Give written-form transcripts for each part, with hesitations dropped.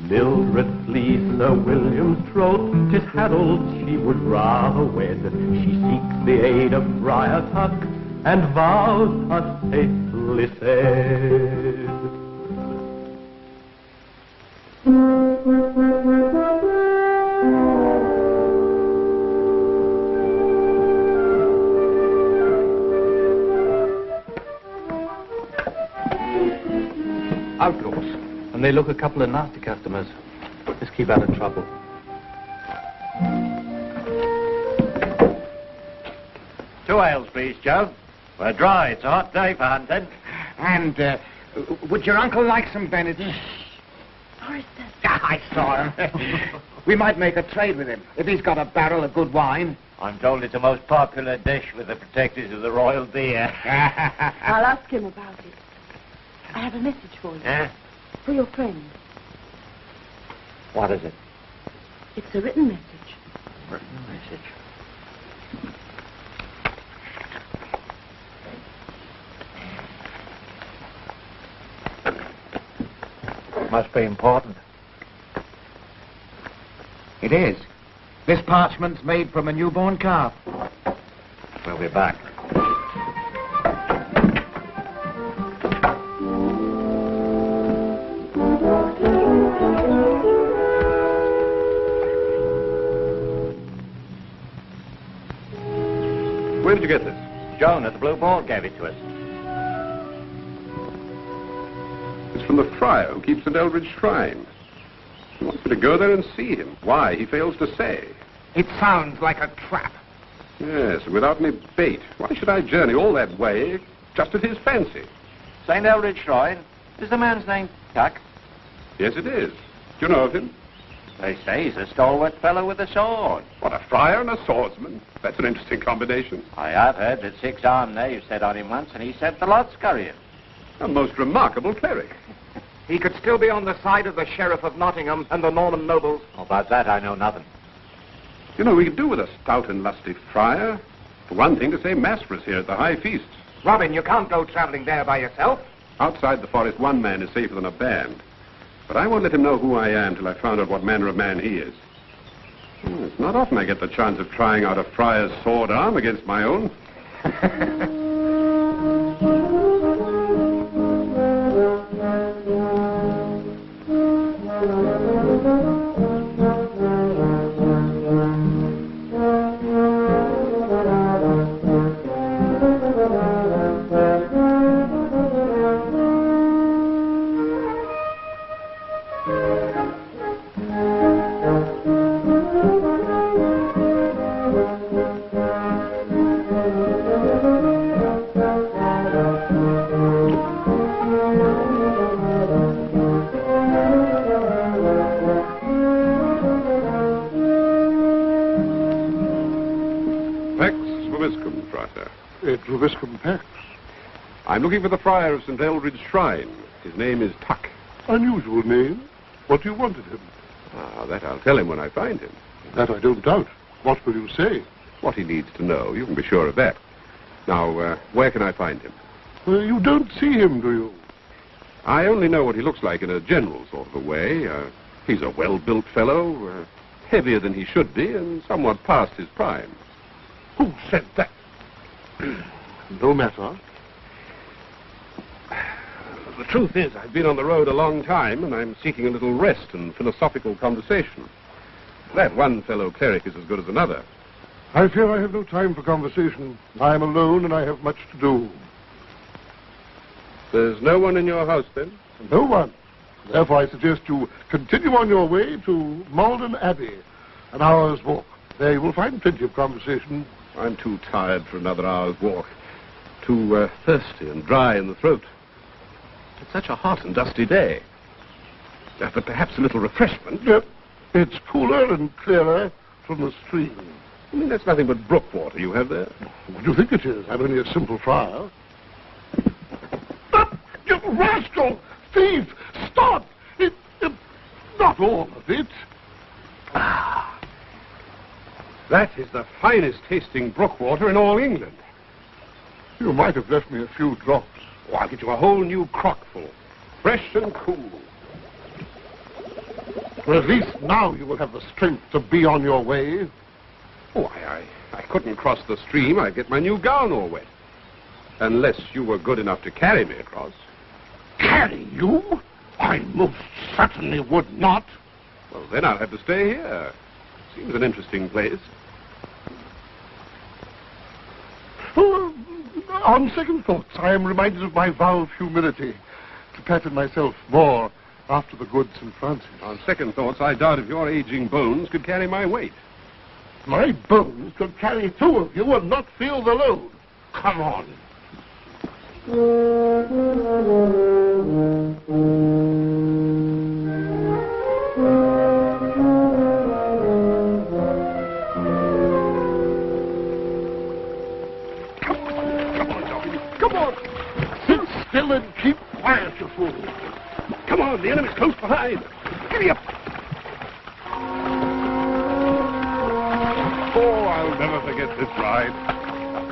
Mildred flees Sir William's throat, 'tis Harold she would rather wed. She seeks the aid of Friar Tuck, and vows are faithfully said. Outlaws. And they look a couple of nasty customers. Just keep out of trouble. Two ales, please, Joe. We're dry. It's a hot day for hunting. And, would your uncle like some Benedict? Forrester. I saw him. We might make a trade with him, if he's got a barrel of good wine. I'm told it's a most popular dish with the protectors of the royal deer. I'll ask him about it. I have a message for you. For your friend. What is it? It's a written message. Written message. Must be important. It is. This parchment's made from a newborn calf. We'll be back. Where did you get this? Joan at the Blue Ball gave it to us. It's from the friar who keeps St. Eldridge Shrine. He wants me to go there and see him. Why, he fails to say. It sounds like a trap. Yes, and without any bait. Why should I journey all that way just at his fancy? St. Eldridge Shrine? Is the man's name Tuck? Yes, it is. Do you know of him? They say he's a stalwart fellow with a sword. What, a friar and a swordsman? That's an interesting combination. I have heard that 6 armed knaves set on him once, and he sent the lot scurrying. A most remarkable cleric. He could still be on the side of the Sheriff of Nottingham and the Norman nobles. About that, I know nothing. You know, we could do with a stout and lusty friar. For one thing, to say mass for us here at the high feast. Robin, you can't go traveling there by yourself. Outside the forest, one man is safer than a band. But I won't let him know who I am till I found out what manner of man he is. It's not often I get the chance of trying out a friar's sword arm against my own. I'm looking for the Friar of St. Eldridge Shrine. His name is Tuck. Unusual name. What do you want of him? Ah, that I'll tell him when I find him. That I don't doubt. What will you say? What he needs to know. You can be sure of that. Now, where can I find him? You don't see him, do you? I only know what he looks like in a general sort of a way. He's a well-built fellow, heavier than he should be, and somewhat past his prime. Who said that? No matter. The truth is, I've been on the road a long time, and I'm seeking a little rest and philosophical conversation. That one fellow cleric is as good as another. I fear I have no time for conversation. I am alone, and I have much to do. There's no one in your house, then? No one. Therefore, I suggest you continue on your way to Malden Abbey, an hour's walk. There you will find plenty of conversation. I'm too tired for another hour's walk. Too thirsty and dry in the throat. It's such a hot and dusty day. But perhaps a little refreshment. Yep. It's cooler and clearer from the stream. I mean, that's nothing but brook water you have there. What do you think it is? I'm only a simple friar. Stop! You rascal! Thief! Stop! It's not all of it. Ah. That is the finest tasting brook water in all England. You might have left me a few drops. Oh, I'll get you a whole new crock full. Fresh and cool. Well, at least now you will have the strength to be on your way. Oh, I couldn't cross the stream. I'd get my new gown all wet. Unless you were good enough to carry me across. Carry you? I most certainly would not. Well, then I'll have to stay here. Seems an interesting place. Oh, on second thoughts, I am reminded of my vow of humility, to pattern myself more after the good St. Francis. On second thoughts, I doubt if your aging bones could carry my weight. My bones could carry two of you and not feel the load. Come on. Come on. Sit still and keep quiet, you fool. Come on, the enemy's close behind. Giddy up. Oh, I'll never forget this ride.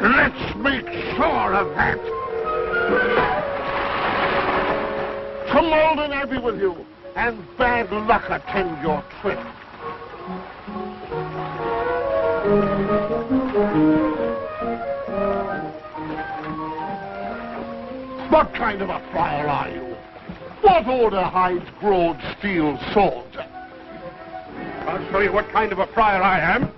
Let's make sure of that. To Malden Abbey with you, and bad luck attend your trip. What kind of a friar are you? What order hides broad steel swords? I'll show you what kind of a friar I am.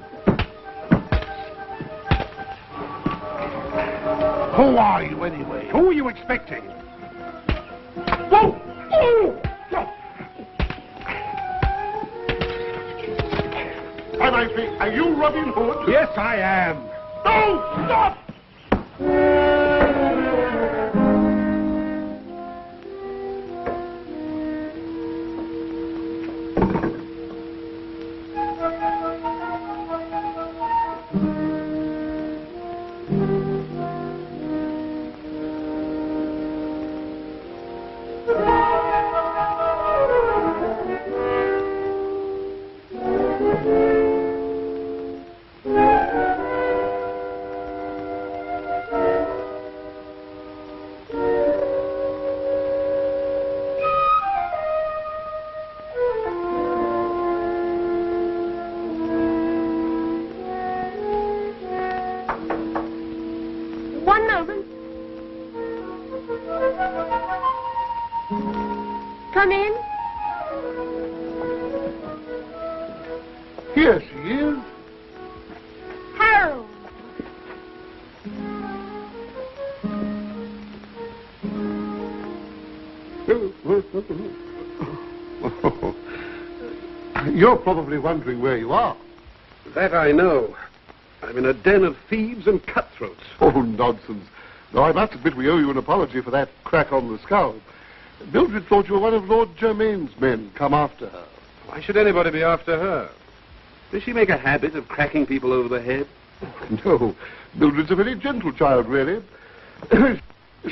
Who are you, anyway? Who are you expecting? Whoa! Oh! And I say, are you Robin Hood? Yes, I am. No! Stop! One moment. Come in. Here she is. Harold. You're probably wondering where you are. That I know. I'm in a den of thieves and cutthroats. Oh, nonsense. No, I must admit we owe you an apology for that crack on the skull. Mildred thought you were one of Lord Germain's men come after her. Why should anybody be after her? Does she make a habit of cracking people over the head? No, Mildred's a very gentle child, really.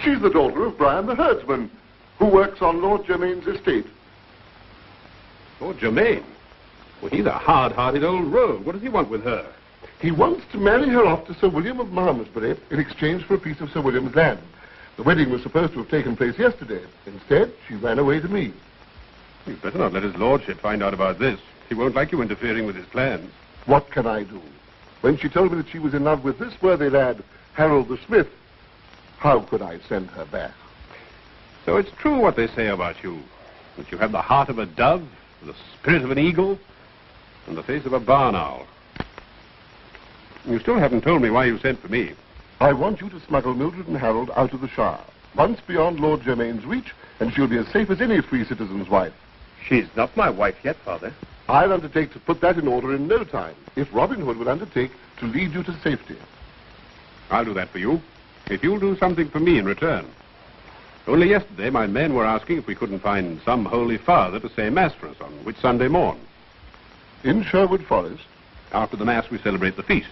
She's the daughter of Brian the herdsman, who works on Lord Germain's estate. Lord Germain? Well, he's a hard-hearted old rogue. What does he want with her? He wants to marry her off to Sir William of Malmesbury in exchange for a piece of Sir William's land. The wedding was supposed to have taken place yesterday. Instead, she ran away to me. You'd better not let his lordship find out about this. He won't like you interfering with his plans. What can I do? When she told me that she was in love with this worthy lad, Harold the Smith, how could I send her back? So it's true what they say about you, that you have the heart of a dove, the spirit of an eagle, and the face of a barn owl. You still haven't told me why you sent for me. I want you to smuggle Mildred and Harold out of the Shire, once beyond Lord Germain's reach, and she'll be as safe as any free citizen's wife. She's not my wife yet, Father. I'll undertake to put that in order in no time, if Robin Hood will undertake to lead you to safety. I'll do that for you, if you'll do something for me in return. Only yesterday, my men were asking if we couldn't find some holy father to say Mass for us on Whit Sunday morn. In Sherwood Forest? After the Mass, we celebrate the feast.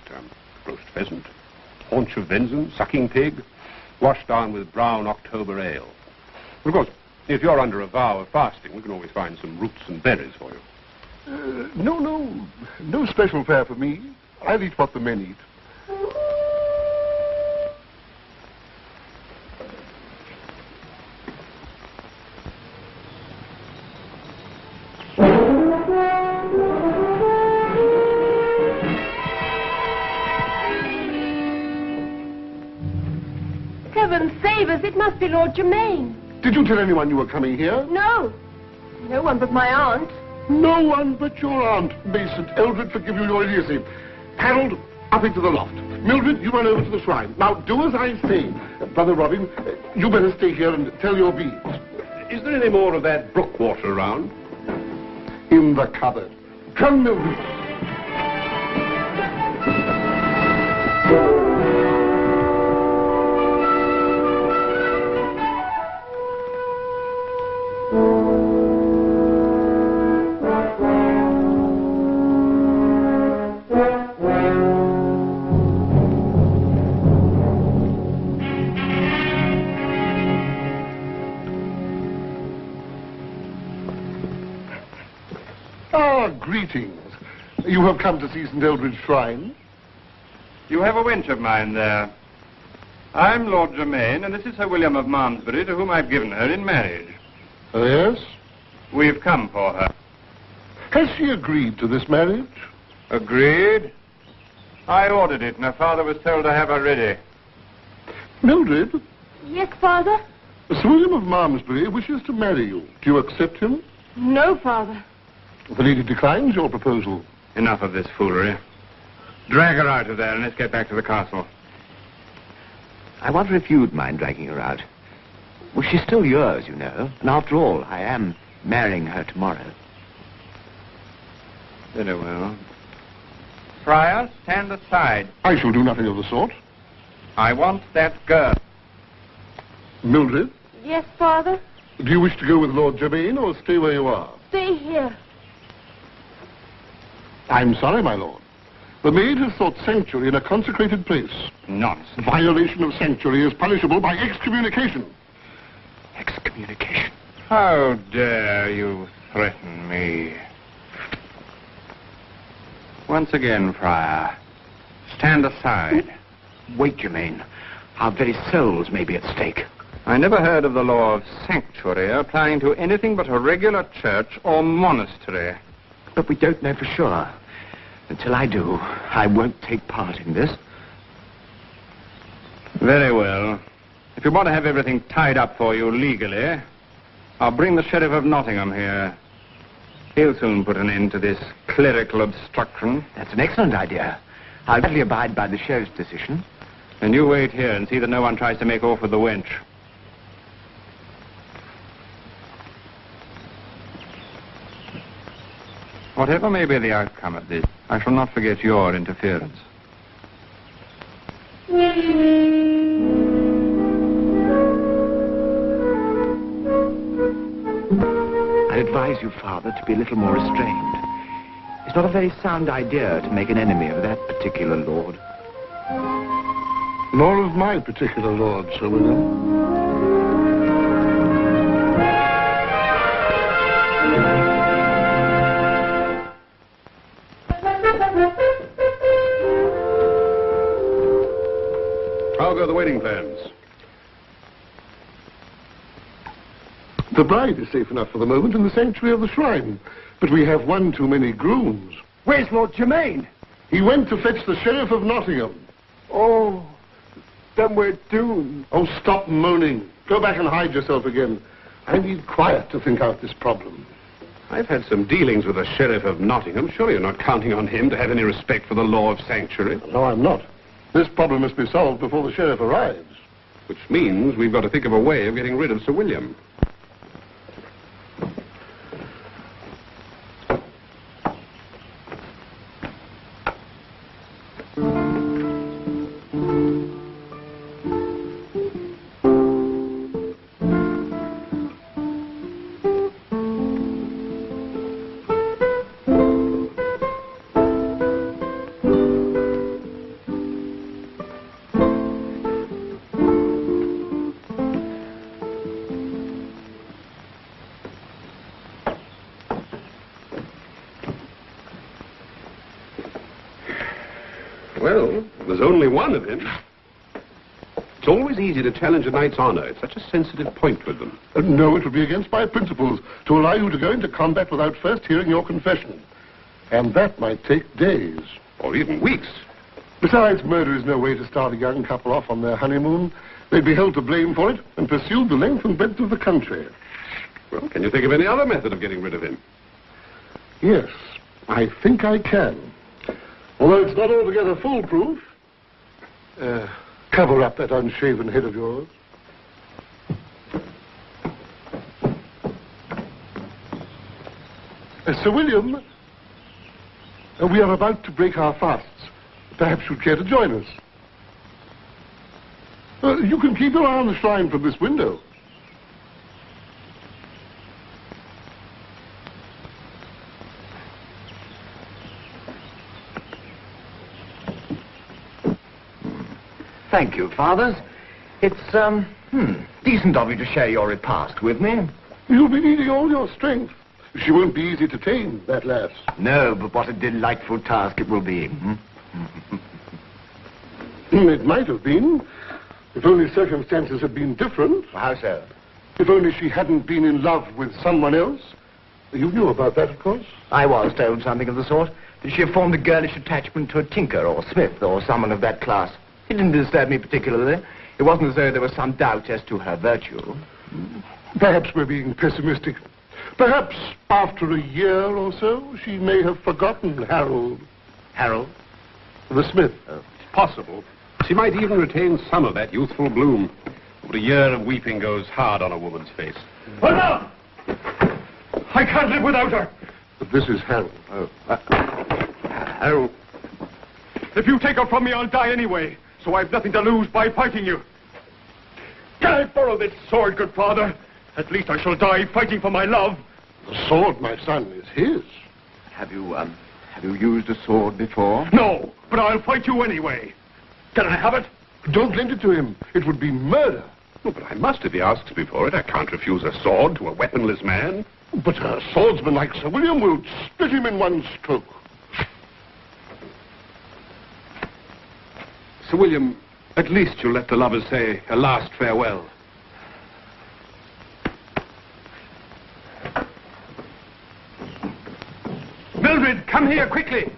Roast pheasant, haunch of venison, sucking pig, washed down with brown October ale. But of course, if you're under a vow of fasting, we can always find some roots and berries for you. No special fare for me. I'll eat what the men eat. Heaven save us, it must be Lord Germain. Did you tell anyone you were coming here? No. No one but my aunt. No one but your aunt. May St. Eldred forgive you your idiocy. Harold, up into the loft. Mildred, you run over to the shrine. Now, do as I say. Brother Robin, you better stay here and tell your beads. Is there any more of that brook water around? In the cupboard. Come, Mildred. Greetings. You have come to see St. Eldred's shrine? You have a wench of mine there. I'm Lord Germain, and this is Sir William of Malmesbury, to whom I've given her in marriage. Oh, yes? We've come for her. Has she agreed to this marriage? Agreed? I ordered it, and her father was told to have her ready. Mildred? Yes, Father? Sir William of Malmesbury wishes to marry you. Do you accept him? No, Father. The lady declines your proposal. Enough of this foolery. Drag her out of there, and let's get back to the castle. I wonder if you'd mind dragging her out. Well, she's still yours, you know. And after all, I am marrying her tomorrow. Very well. Friar, stand aside. I shall do nothing of the sort. I want that girl. Mildred, Yes, Father? do you wish to go with Lord Germain or stay where you are? Stay here. I'm sorry, my lord. The maid has sought sanctuary in a consecrated place. Nonsense. Violation of sanctuary is punishable by excommunication. Excommunication. How dare you threaten me? Once again, Friar, stand aside. Wait, Germain. Our very souls may be at stake. I never heard of the law of sanctuary applying to anything but a regular church or monastery. But we don't know for sure. Until I do, I won't take part in this. Very well. If you want to have everything tied up for you legally, I'll bring the Sheriff of Nottingham here. He'll soon put an end to this clerical obstruction. That's an excellent idea. I'll gladly abide by the sheriff's decision. And you wait here and see that no one tries to make off with the wench. Whatever may be the outcome of this, I shall not forget your interference. I advise you, Father, to be a little more restrained. It's not a very sound idea to make an enemy of that particular lord. Nor of my particular lord, Sir William. How go the wedding plans? The bride is safe enough for the moment in the sanctuary of the shrine. But we have one too many grooms. Where's Lord Germain? He went to fetch the Sheriff of Nottingham. Oh, then we're doomed. Oh, stop moaning. Go back and hide yourself again. I need quiet to think out this problem. I've had some dealings with the Sheriff of Nottingham. Surely you're not counting on him to have any respect for the law of sanctuary. No, I'm not. This problem must be solved before the sheriff arrives. Which means we've got to think of a way of getting rid of Sir William. Well, there's only one of him. It's always easy to challenge a knight's honor. It's such a sensitive point with them. No, it would be against my principles to allow you to go into combat without first hearing your confession. And that might take days. Or even weeks. Besides, murder is no way to start a young couple off on their honeymoon. They'd be held to blame for it and pursued the length and breadth of the country. Well, can you think of any other method of getting rid of him? Yes, I think I can. Although it's not altogether foolproof. Cover up that unshaven head of yours. Sir William, we are about to break our fasts. Perhaps you'd care to join us. You can keep your eye on the shrine from this window. Thank you, fathers. It's, decent of you to share your repast with me. You'll be needing all your strength. She won't be easy to tame, that lass. No, but what a delightful task it will be. It might have been, if only circumstances had been different. How so? If only she hadn't been in love with someone else. You knew about that, of course. I was told something of the sort. That she had formed a girlish attachment to a tinker or smith or someone of that class. It didn't disturb me particularly. It wasn't as though there was some doubt as to her virtue. Perhaps we're being pessimistic. Perhaps after a year or so, she may have forgotten Harold. Harold? The smith. It's possible. She might even retain some of that youthful bloom. But a year of weeping goes hard on a woman's face. Hold on! I can't live without her. But this is Harold. Harold. If you take her from me, I'll die anyway. So I've nothing to lose by fighting you. Can I borrow this sword, good father? At least I shall die fighting for my love. The sword, my son, is his. Have you used a sword before? No, but I'll fight you anyway. Can I have it? Don't lend it to him. It would be murder. Oh, but I must if he asks me for it. I can't refuse a sword to a weaponless man. But a swordsman like Sir William will split him in one stroke. Sir William, at least you'll let the lovers say a last farewell. Mildred, come here quickly.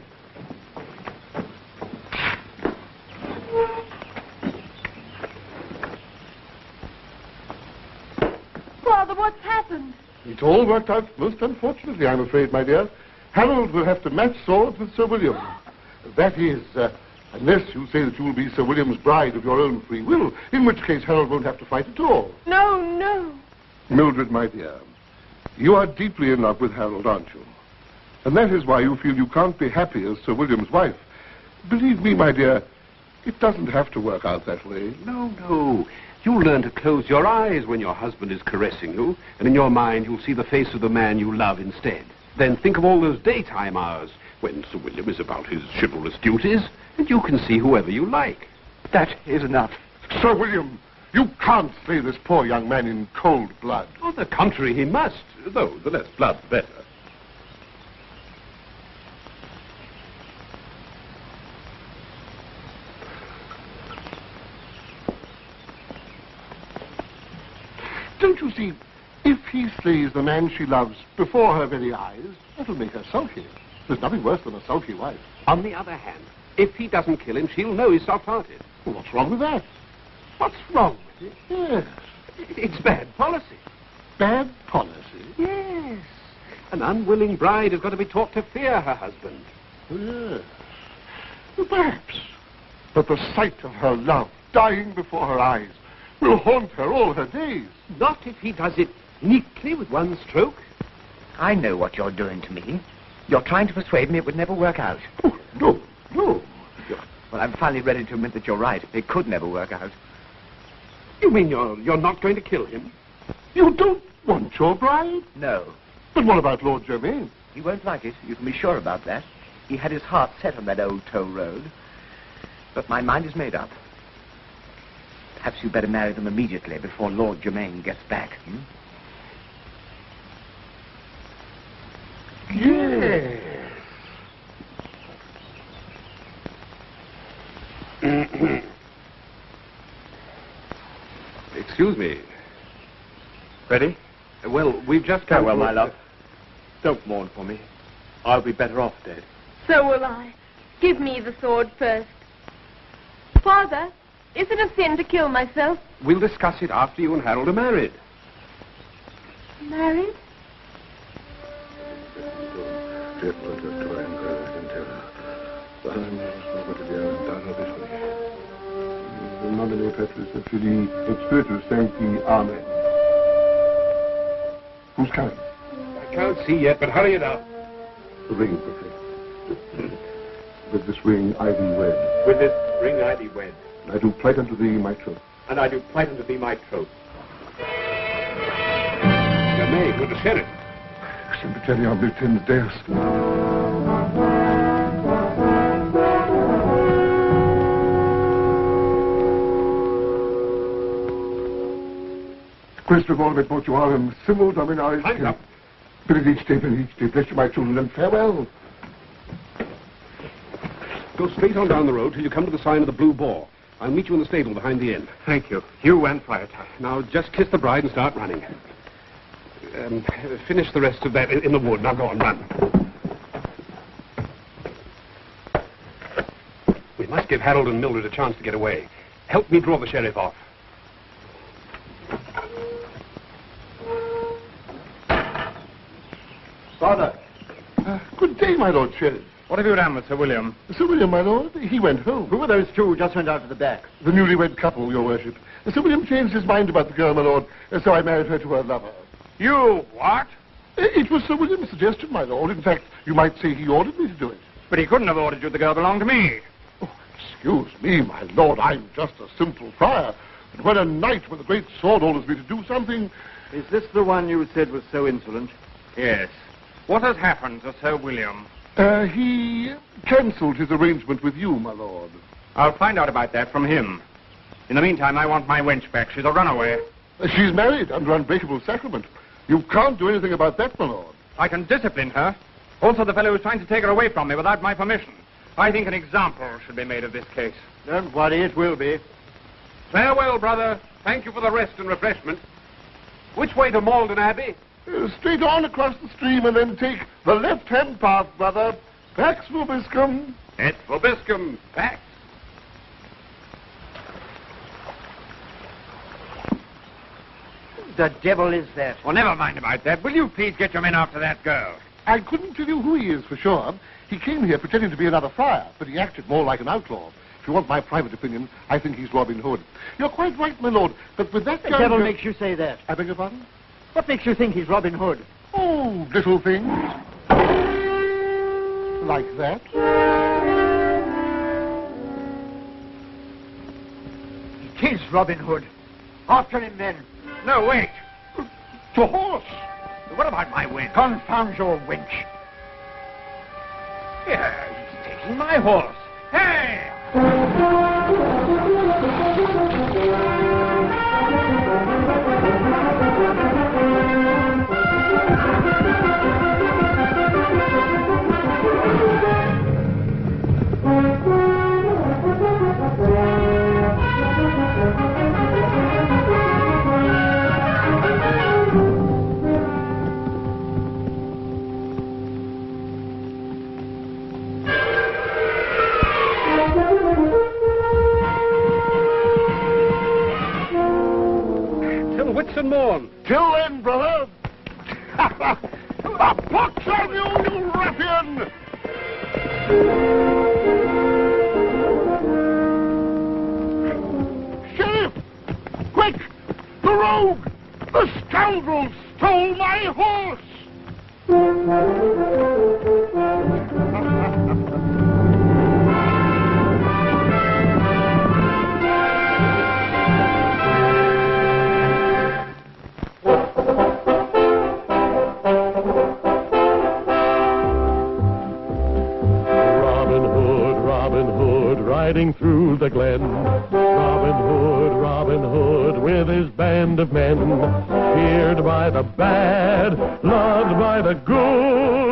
Father, what's happened? It all worked out most unfortunately, I'm afraid, my dear. Harold will have to match swords with Sir William. That is, unless you say that you will be Sir William's bride of your own free will, in which case Harold won't have to fight at all. No, no. Mildred, my dear, you are deeply in love with Harold, aren't you? And that is why you feel you can't be happy as Sir William's wife. Believe me, my dear, it doesn't have to work out that way. No, no. You'll learn to close your eyes when your husband is caressing you, and in your mind you'll see the face of the man you love instead. Then think of all those daytime hours when Sir William is about his chivalrous duties, and you can see whoever you like. That is enough. Sir William, you can't slay this poor young man in cold blood. On the contrary, he must, though the less blood, the better. Don't you see, if he slays the man she loves before her very eyes, that'll make her sulky. There's nothing worse than a sulky wife. On the other hand, if he doesn't kill him, she'll know he's soft-hearted. Well, what's wrong with that? What's wrong with it? Yes. It's bad policy. Bad policy? Yes. An unwilling bride has got to be taught to fear her husband. Yes. Well, perhaps. But the sight of her love dying before her eyes will haunt her all her days. Not if he does it neatly with one stroke. I know what you're doing to me. You're trying to persuade me it would never work out. Oh, no, no. Well, I'm finally ready to admit that you're right. It could never work out. You mean you're not going to kill him? You don't want your bride? No. But what about Lord Germain? He won't like it. You can be sure about that. He had his heart set on that old toll road. But my mind is made up. Perhaps you'd better marry them immediately before Lord Germain gets back. Yes. Excuse me. Ready? Well, we've just come. Farewell, my love. Don't mourn for me. I'll be better off dead. So will I. Give me the sword first. Father, Is it a sin to kill myself? We'll discuss it after you and Harold are married. Married? Who's coming? I can't see yet, but hurry it up. The ring, Professor. With this ring I thee wed. With this ring I thee wed. I do plight unto thee my troth. And I do plight unto thee my troth. Your maid with the sheriff. Sempiterni omnitens Deus. Questo volvet mortuarum simul dominaris. Hands up. Benedicite, bless you, my children, and farewell. Go straight on down the road till you come to the sign of the Blue Boar. I'll meet you in the stable behind the inn. Thank you. You and Friar. Now, just kiss the bride and start running. Finish the rest of that in the wood. Now, go on, run. We must give Harold and Mildred a chance to get away. Help me draw the sheriff off. Father. Good day, my Lord Sheriff. What have you done with Sir William? Sir William, my lord, he went home. Who were those two who just went out to the back? The newlywed couple, your worship. Sir William changed his mind about the girl, my lord, so I married her to her lover. You what? It was Sir William's suggestion, my lord. In fact, you might say he ordered me to do it. But he couldn't have ordered you. The girl belonged to me. Oh, excuse me, my lord. I'm just a simple friar. But when a knight with a great sword orders me to do something... Is this the one you said was so insolent? Yes. What has happened to Sir William? He cancelled his arrangement with you, my lord. I'll find out about that from him. In the meantime, I want my wench back. She's a runaway. She's married under unbreakable sacrament. You can't do anything about that, my lord. I can discipline her. Also, the fellow who's trying to take her away from me without my permission. I think an example should be made of this case. Don't worry, it will be. Farewell, brother. Thank you for the rest and refreshment. Which way to Malden Abbey? Straight on across the stream and then take the left-hand path, brother. Pax vobiscum. Et vobiscum, Pax. The devil is that? Well, never mind about that. Will you please get your men after that girl? I couldn't tell you who he is for sure. He came here pretending to be another friar, but he acted more like an outlaw. If you want my private opinion, I think he's Robin Hood. You're quite right, my lord, but with that The young devil girl... makes you say that. I beg your pardon? What makes you think he's Robin Hood? Oh, little things. Like that. It is Robin Hood. After him, then. No, wait. To horse. What about my wench? Confound your wench. Yeah, he's taking my horse. Hey! Whitsun morn. Till then, brother. A pox on you, you ruffian! Sheriff! Quick! The rogue! The scoundrel stole my horse! Riding through the glen, Robin Hood, with his band of men, feared by the bad, loved by the good.